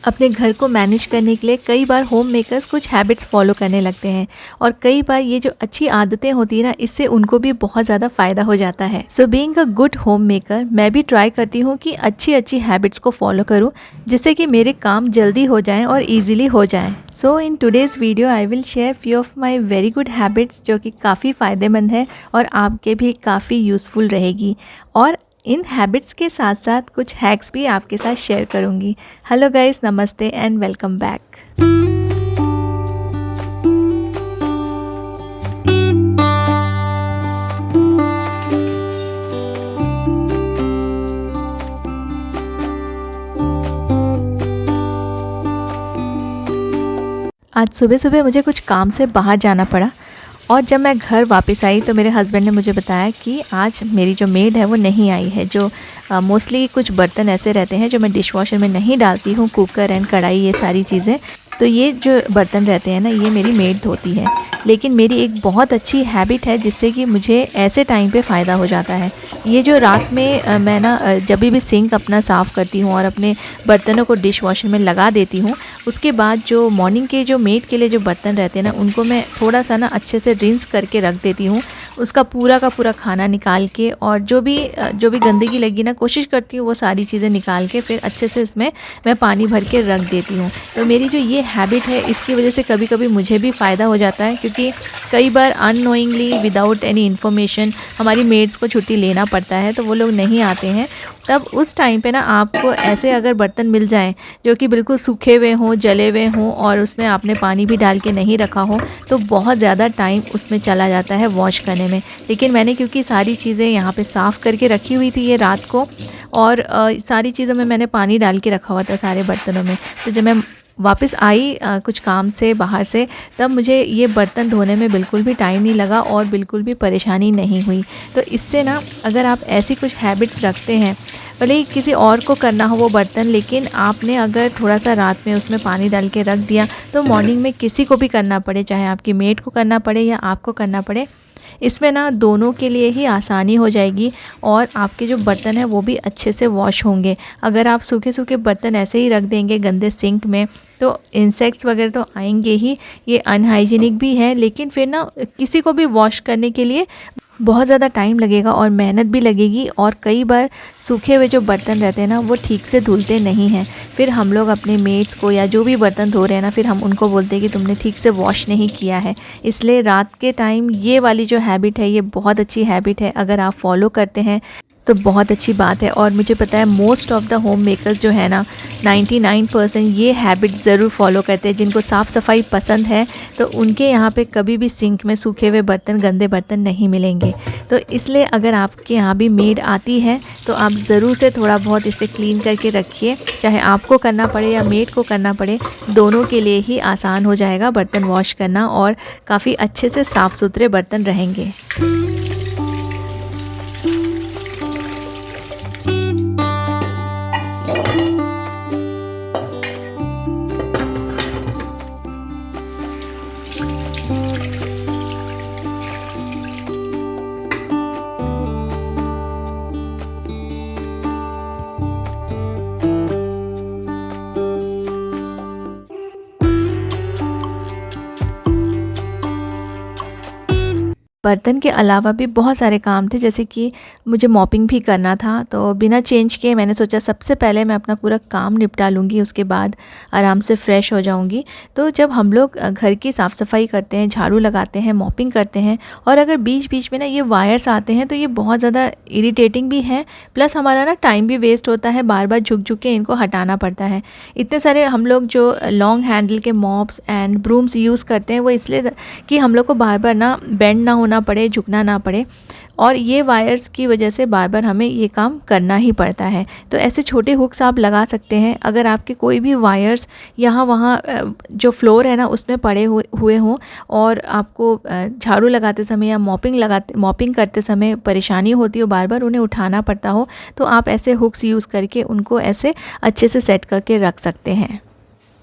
अपने घर को मैनेज करने के लिए कई बार होम मेकर्स कुछ हैबिट्स फॉलो करने लगते हैं और कई बार ये जो अच्छी आदतें होती है ना, इससे उनको भी बहुत ज़्यादा फ़ायदा हो जाता है। So being a good home maker, मैं भी ट्राई करती हूँ कि अच्छी अच्छी हैबिट्स को फॉलो करूँ, जिससे कि मेरे काम जल्दी हो जाएं और ईजिली हो जाएं। So in today's video I will share few of my very good habits, जो कि काफ़ी फ़ायदेमंद है और आपके भी काफ़ी यूज़फुल रहेगी। और इन हैबिट्स के साथ साथ कुछ हैक्स भी आपके साथ शेयर करूंगी। हेलो गाइस, नमस्ते एंड वेलकम बैक। आज सुबह सुबह मुझे कुछ काम से बाहर जाना पड़ा और जब मैं घर वापस आई तो मेरे हस्बैंड ने मुझे बताया कि आज मेरी जो मेड है वो नहीं आई है। जो मोस्टली कुछ बर्तन ऐसे रहते हैं जो मैं डिश वॉशर में नहीं डालती हूँ, कुकर एंड कढ़ाई, ये सारी चीज़ें, तो ये जो बर्तन रहते हैं ना, ये मेरी मेड धोती है। लेकिन मेरी एक बहुत अच्छी हैबिट है जिससे कि मुझे ऐसे टाइम पे फ़ायदा हो जाता है। ये जो रात में मैं ना जब भी सिंक अपना साफ़ करती हूँ और अपने बर्तनों को डिश वॉशर में लगा देती हूँ, उसके बाद जो मॉर्निंग के जो मेड के लिए जो बर्तन रहते हैं ना, उनको मैं थोड़ा सा ना अच्छे से रिंस करके रख देती हूँ, उसका पूरा का पूरा खाना निकाल के, और जो भी गंदगी लगी ना, कोशिश करती हूँ वो सारी चीज़ें निकाल के फिर अच्छे से इसमें मैं पानी भर के रख देती हूँ। तो मेरी जो ये हैबिट है, इसकी वजह से कभी कभी मुझे भी फ़ायदा हो जाता है, क्योंकि कई बार अननोइंगली विदाउट एनी इन्फॉर्मेशन हमारी मेड्स को छुट्टी लेना पड़ता है, तो वो लोग नहीं आते हैं। तब उस टाइम पे ना आपको ऐसे अगर बर्तन मिल जाएं जो कि बिल्कुल सूखे हुए हों, जले हुए हों, और उसमें आपने पानी भी डाल के नहीं रखा हो, तो बहुत ज़्यादा टाइम उसमें चला जाता है वॉश करने में। लेकिन मैंने क्योंकि सारी चीज़ें यहाँ पे साफ़ करके रखी हुई थी ये रात को, और सारी चीज़ों में मैंने पानी डाल के रखा हुआ था सारे बर्तनों में, तो जब मैं वापस आई कुछ काम से बाहर से, तब मुझे ये बर्तन धोने में बिल्कुल भी टाइम नहीं लगा और बिल्कुल भी परेशानी नहीं हुई। तो इससे ना, अगर आप ऐसी कुछ हैबिट्स रखते हैं, भले ही किसी और को करना हो वो बर्तन, लेकिन आपने अगर थोड़ा सा रात में उसमें पानी डाल के रख दिया, तो मॉर्निंग में किसी को भी करना पड़े, चाहे आपकी मेड को करना पड़े या आपको करना पड़े, इसमें ना दोनों के लिए ही आसानी हो जाएगी और आपके जो बर्तन है वो भी अच्छे से वॉश होंगे। अगर आप सूखे सूखे बर्तन ऐसे ही रख देंगे गंदे सिंक में, तो इंसेक्ट्स वगैरह तो आएंगे ही, ये अनहाइजीनिक भी है, लेकिन फिर ना किसी को भी वॉश करने के लिए बहुत ज़्यादा टाइम लगेगा और मेहनत भी लगेगी, और कई बार सूखे हुए जो बर्तन रहते हैं ना, वो ठीक से धुलते नहीं हैं। फिर हम लोग अपने मेड्स को या जो भी बर्तन धो रहे हैं ना, फिर हम उनको बोलते हैं कि तुमने ठीक से वॉश नहीं किया है। इसलिए रात के टाइम ये वाली जो हैबिट है, ये बहुत अच्छी हैबिट है। अगर आप फॉलो करते हैं तो बहुत अच्छी बात है। और मुझे पता है most of the home makers जो है ना, 99% ये हैबिट ज़रूर फॉलो करते हैं। जिनको साफ़ सफाई पसंद है, तो उनके यहाँ पे कभी भी सिंक में सूखे हुए बर्तन, गंदे बर्तन नहीं मिलेंगे। तो इसलिए अगर आपके यहाँ भी मेड आती है, तो आप ज़रूर से थोड़ा बहुत इसे क्लीन करके रखिए, चाहे आपको करना पड़े या मेड को करना पड़े, दोनों के लिए ही आसान हो जाएगा बर्तन वॉश करना, और काफ़ी अच्छे से साफ़ सुथरे बर्तन रहेंगे। बर्तन के अलावा भी बहुत सारे काम थे, जैसे कि मुझे मॉपिंग भी करना था। तो बिना चेंज किए मैंने सोचा सबसे पहले मैं अपना पूरा काम निपटा लूँगी, उसके बाद आराम से फ़्रेश हो जाऊँगी। तो जब हम लोग घर की साफ़ सफाई करते हैं, झाड़ू लगाते हैं, मॉपिंग करते हैं, और अगर बीच बीच में ना ये वायर्स आते हैं, तो ये बहुत ज़्यादा इरिटेटिंग भी है, प्लस हमारा ना टाइम भी वेस्ट होता है, बार बार झुक झुक के इनको हटाना पड़ता है। इतने सारे हम लोग जो लॉन्ग हैंडल के मॉप्स एंड ब्रूम्स यूज़ करते हैं, वो इसलिए कि हम लोग को बार बार ना बेंड ना होना पड़े, झुकना ना पड़े, और ये वायर्स की वजह से बार बार हमें ये काम करना ही पड़ता है। तो ऐसे छोटे हुक्स आप लगा सकते हैं। अगर आपके कोई भी वायर्स यहाँ वहाँ जो फ्लोर है ना उसमें पड़े हुए हों, और आपको झाड़ू लगाते समय या मॉपिंग करते समय परेशानी होती हो, बार बार उन्हें उठाना पड़ता हो, तो आप ऐसे हुक्स यूज़ करके उनको ऐसे अच्छे से सेट करके रख सकते हैं।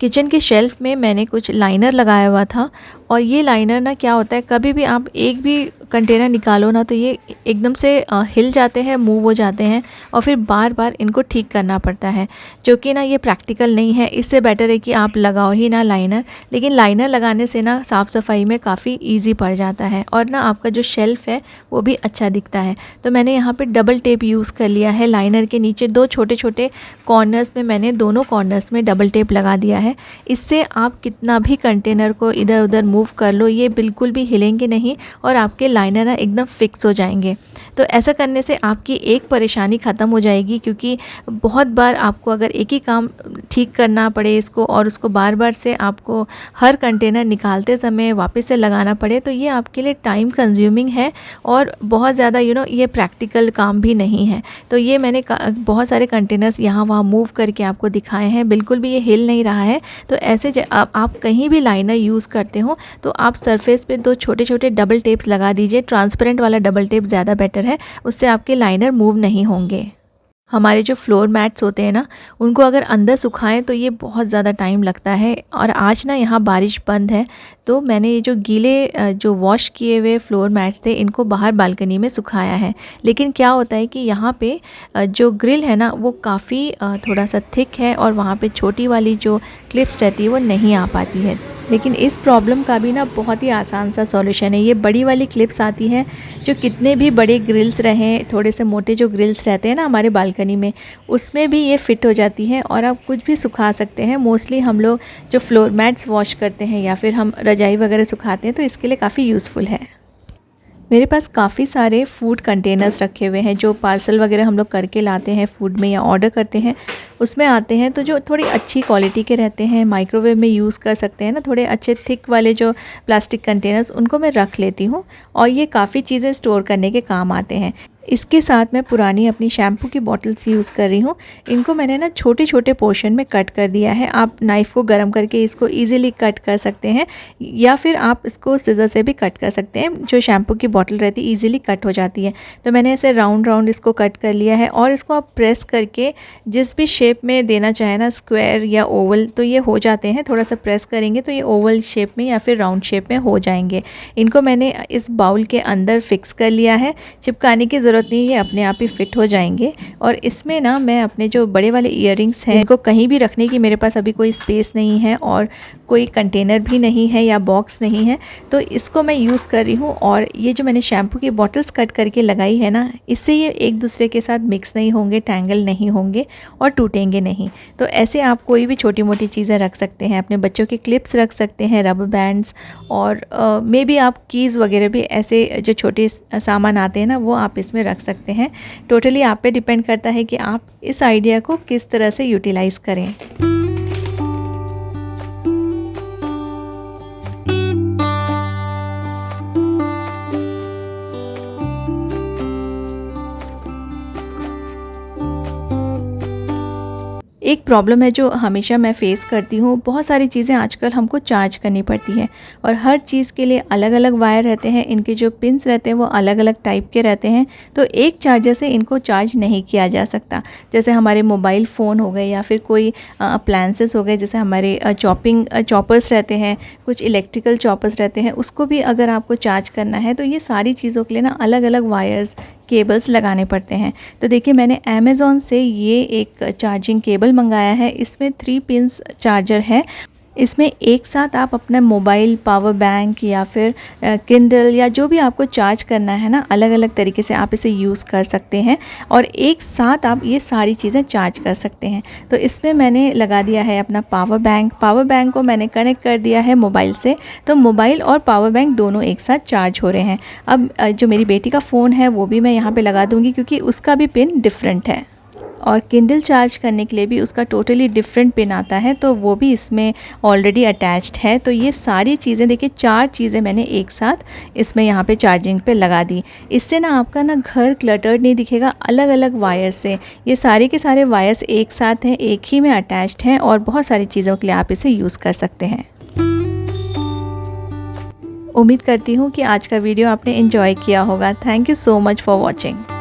किचन के शेल्फ़ में मैंने कुछ लाइनर लगाया हुआ था, और ये लाइनर ना क्या होता है, कभी भी आप एक भी कंटेनर निकालो ना तो ये एकदम से हिल जाते हैं, मूव हो जाते हैं और फिर बार बार इनको ठीक करना पड़ता है, जो कि ना ये प्रैक्टिकल नहीं है। इससे बेटर है कि आप लगाओ ही ना लाइनर। लेकिन लाइनर लगाने से ना साफ़ सफाई में काफ़ी इजी पड़ जाता है और ना आपका जो शेल्फ़ है वो भी अच्छा दिखता है। तो मैंने यहाँ पे डबल टेप यूज़ कर लिया है। लाइनर के नीचे 2 छोटे छोटे कॉर्नर्स में मैंने दोनों कॉर्नर्स में डबल टेप लगा दिया है। इससे आप कितना भी कंटेनर को इधर उधर मूव कर लो, ये बिल्कुल भी हिलेंगे नहीं और आपके लाइनर ना एकदम फिक्स हो जाएंगे। तो ऐसा करने से आपकी एक परेशानी ख़त्म हो जाएगी, क्योंकि बहुत बार आपको अगर एक ही काम ठीक करना पड़े इसको और उसको बार बार से आपको हर कंटेनर निकालते समय वापस से लगाना पड़े, तो ये आपके लिए टाइम कंज्यूमिंग है और बहुत ज़्यादा ये प्रैक्टिकल काम भी नहीं है। तो ये मैंने बहुत सारे कंटेनर्स यहाँ वहाँ मूव करके आपको दिखाए हैं, बिल्कुल भी ये हिल नहीं रहा है। तो ऐसे आप कहीं भी लाइनर यूज़ करते हो तो आप सरफेस पे 2 छोटे छोटे डबल टेप्स लगा दीजिए। ट्रांसपेरेंट वाला डबल टेप ज़्यादा बेटर है, उससे आपके लाइनर मूव नहीं होंगे। हमारे जो फ्लोर मैट्स होते हैं ना, उनको अगर अंदर सुखाएं तो ये बहुत ज़्यादा टाइम लगता है। और आज ना यहाँ बारिश बंद है, तो मैंने ये जो गीले जो वॉश किए हुए फ्लोर मैट्स थे इनको बाहर बालकनी में सुखाया है। लेकिन क्या होता है कि यहाँ पे जो ग्रिल है ना वो काफ़ी थोड़ा सा थिक है और वहाँ पे छोटी वाली जो क्लिप्स रहती है वो नहीं आ पाती है। लेकिन इस प्रॉब्लम का भी ना बहुत ही आसान सा सॉल्यूशन है। ये बड़ी वाली क्लिप्स आती हैं, जो कितने भी बड़े ग्रिल्स रहें, थोड़े से मोटे जो ग्रिल्स रहते हैं ना हमारे बालकनी में, उसमें भी ये फ़िट हो जाती हैं और आप कुछ भी सुखा सकते हैं। मोस्टली हम लोग जो फ्लोर मैट्स वॉश करते हैं या फिर हम रजाई वगैरह सुखाते हैं तो इसके लिए काफ़ी यूज़फुल है। मेरे पास काफ़ी सारे फूड कंटेनर्स रखे हुए हैं, जो पार्सल वगैरह हम लोग करके लाते हैं फूड में या ऑर्डर करते हैं उसमें आते हैं। तो जो थोड़ी अच्छी क्वालिटी के रहते हैं, माइक्रोवेव में यूज़ कर सकते हैं ना, थोड़े अच्छे थिक वाले जो प्लास्टिक कंटेनर्स, उनको मैं रख लेती हूँ और ये काफ़ी चीज़ें स्टोर करने के काम आते हैं। इसके साथ मैं पुरानी अपनी शैम्पू की बॉटल्स यूज़ कर रही हूँ। इनको मैंने ना छोटे छोटे पोर्शन में कट कर दिया है। आप नाइफ़ को गर्म करके इसको इजीली कट कर सकते हैं या फिर आप इसको सिज़र से भी कट कर सकते हैं। जो शैम्पू की बॉटल रहती है इजीली कट हो जाती है। तो मैंने ऐसे राउंड राउंड इसको कट कर लिया है और इसको आप प्रेस करके जिस भी शेप में देना चाहे ना, स्क्वायर या ओवल, तो ये हो जाते हैं। थोड़ा सा प्रेस करेंगे तो ये ओवल शेप में या फिर राउंड शेप में हो जाएंगे। इनको मैंने इस बाउल के अंदर फिक्स कर लिया है। चिपकाने की ज़रूरत नहीं है, अपने आप ही फिट हो जाएंगे। और इसमें ना मैं अपने जो बड़े वाले इयररिंग्स हैं इनको कहीं भी रखने की मेरे पास अभी कोई स्पेस नहीं है और कोई कंटेनर भी नहीं है या बॉक्स नहीं है, तो इसको मैं यूज़ कर रही हूँ। और ये जो मैंने शैम्पू की बॉटल्स कट करके लगाई है ना, इससे ये एक दूसरे के साथ मिक्स नहीं होंगे, टैंगल नहीं होंगे और टूटेंगे नहीं। तो ऐसे आप कोई भी छोटी मोटी चीज़ें रख सकते हैं। अपने बच्चों के क्लिप्स रख सकते हैं, रबर बैंड्स, और मे बी आप कीज़ वगैरह भी, ऐसे जो छोटे सामान आते हैं ना, वो आप इसमें रख सकते हैं। टोटली आप पे डिपेंड करता है कि आप इस आइडिया को किस तरह से यूटिलाइज़ करें। एक प्रॉब्लम है जो हमेशा मैं फ़ेस करती हूँ, बहुत सारी चीज़ें आजकल हमको चार्ज करनी पड़ती है और हर चीज़ के लिए अलग अलग वायर रहते हैं। इनके जो पिन्स रहते हैं वो अलग अलग टाइप के रहते हैं, तो एक चार्जर से इनको चार्ज नहीं किया जा सकता। जैसे हमारे मोबाइल फ़ोन हो गए या फिर कोई अप्लायंसेस हो गए, जैसे हमारे चॉपर्स रहते हैं, कुछ इलेक्ट्रिकल चॉपर्स रहते हैं, उसको भी अगर आपको चार्ज करना है तो ये सारी चीज़ों के लिए ना अलग अलग वायर्स, केबल्स लगाने पड़ते हैं। तो देखिए, मैंने अमेज़ॉन से ये एक चार्जिंग केबल मंगाया है। इसमें 3 पिन्स चार्जर है। इसमें एक साथ आप अपना मोबाइल, पावर बैंक या फिर किंडल या जो भी आपको चार्ज करना है ना, अलग अलग तरीके से आप इसे यूज़ कर सकते हैं और एक साथ आप ये सारी चीज़ें चार्ज कर सकते हैं। तो इसमें मैंने लगा दिया है अपना पावर बैंक। पावर बैंक को मैंने कनेक्ट कर दिया है मोबाइल से, तो मोबाइल और पावर बैंक दोनों एक साथ चार्ज हो रहे हैं। अब जो मेरी बेटी का फ़ोन है वो भी मैं यहाँ पर लगा दूँगी, क्योंकि उसका भी पिन डिफरेंट है। और किंडल चार्ज करने के लिए भी उसका टोटली डिफरेंट पिन आता है, तो वो भी इसमें ऑलरेडी अटैच्ड है। तो ये सारी चीज़ें देखिए, 4 चीज़ें मैंने एक साथ इसमें यहाँ पे चार्जिंग पे लगा दी। इससे ना आपका ना घर क्लटर्ड नहीं दिखेगा अलग अलग वायर से। ये सारे के सारे वायर्स एक साथ हैं, एक ही में अटैच्ड हैं और बहुत सारी चीज़ों के लिए आप इसे यूज़ कर सकते हैं। उम्मीद करती हूँ कि आज का वीडियो आपने एंजॉय किया होगा। Thank you so much for watching.